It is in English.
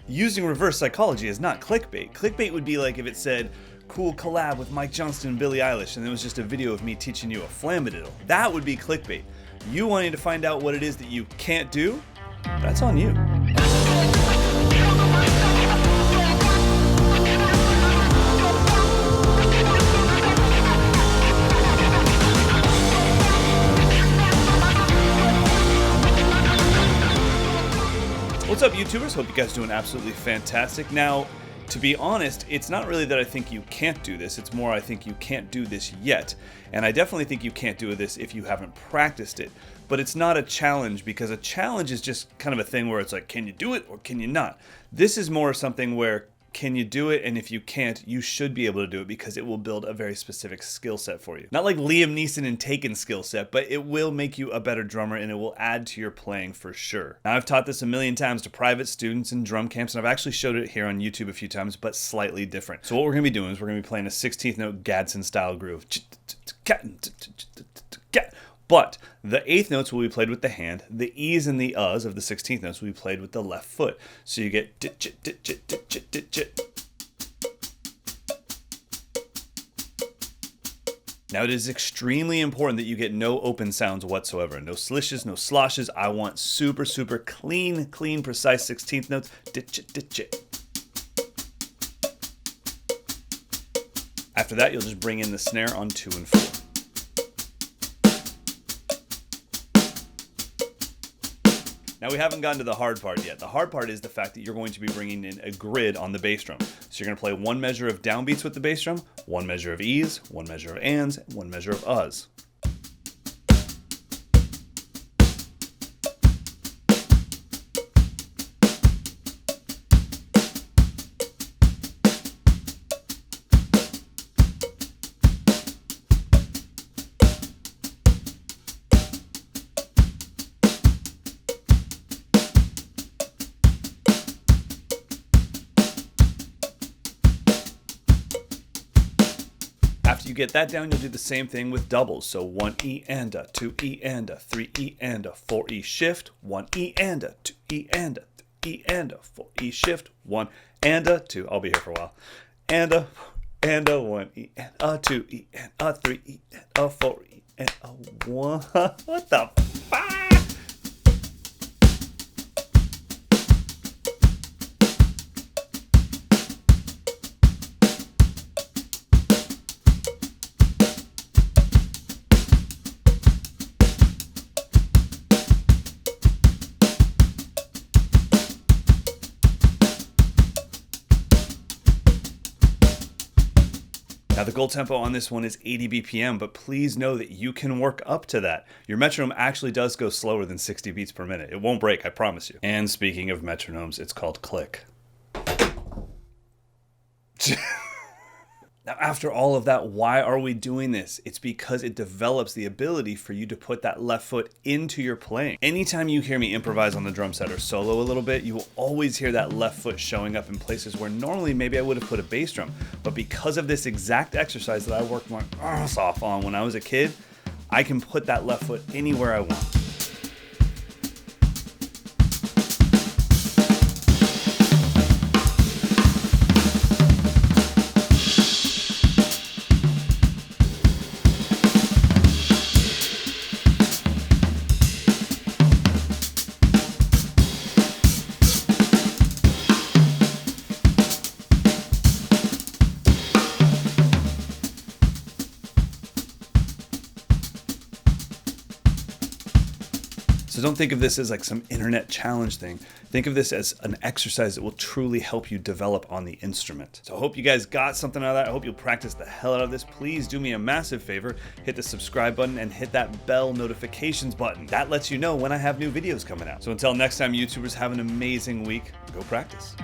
using reverse psychology is not clickbait. Clickbait would be like if it said, cool collab with Mike Johnston and Billie Eilish, and it was just a video of me teaching you a flambadiddle. That would be clickbait. You wanting to find out what it is that you can't do? That's on you. What's up, YouTubers? Hope you guys are doing absolutely fantastic. Now, to be honest, it's not really that I think you can't do this. It's more I think you can't do this yet. And I definitely think you can't do this if you haven't practiced it. But it's not a challenge, because a challenge is just kind of a thing where it's like, can you do it or can you not? This is more something where, can you do it? And if you can't, you should be able to do it, because it will build a very specific skill set for you. Not like Liam Neeson and Taken skill set, but it will make you a better drummer and it will add to your playing for sure. Now, I've taught this a million times to private students in drum camps, and I've actually showed it here on YouTube a few times, but slightly different. So what we're gonna be doing is we're gonna be playing a 16th note Gadsden style groove. But the 8th notes will be played with the hand. The E's and the U's of the 16th notes will be played with the left foot. So you get Now, it is extremely important that you get no open sounds whatsoever. No slishes, no sloshes. I want super, super clean, precise 16th notes. After that, you'll just bring in the snare on 2 and 4. Now, we haven't gotten to the hard part yet. The hard part is the fact that you're going to be bringing in a grid on the bass drum. So you're going to play one measure of downbeats with the bass drum, one measure of E's, one measure of ands, one measure of uhs. After you get that down, you'll do the same thing with doubles. So 1 E and a, 2 E and a, 3 E and a, 4 E shift, 1 E and a, 2 E and a, 3 E and a, 4 E shift, 1 and a, 2. I'll be here for a while. And a, 1 E and a, 2 E and a, 3 E and a, 4 E and a, 1. What the fuck? Now, the goal tempo on this one is 80 BPM, but please know that you can work up to that. Your metronome actually does go slower than 60 beats per minute. It won't break, I promise you. And speaking of metronomes, it's called click. Now, after all of that, why are we doing this? It's because it develops the ability for you to put that left foot into your playing. Anytime you hear me improvise on the drum set or solo a little bit, you will always hear that left foot showing up in places where normally maybe I would have put a bass drum. But because of this exact exercise that I worked my ass off on when I was a kid, I can put that left foot anywhere I want. So don't think of this as like some internet challenge thing. Think of this as an exercise that will truly help you develop on the instrument. So I hope you guys got something out of that. I hope you'll practice the hell out of this. Please do me a massive favor. Hit the subscribe button and hit that bell notifications button. That lets you know when I have new videos coming out. So until next time, YouTubers, have an amazing week. Go practice.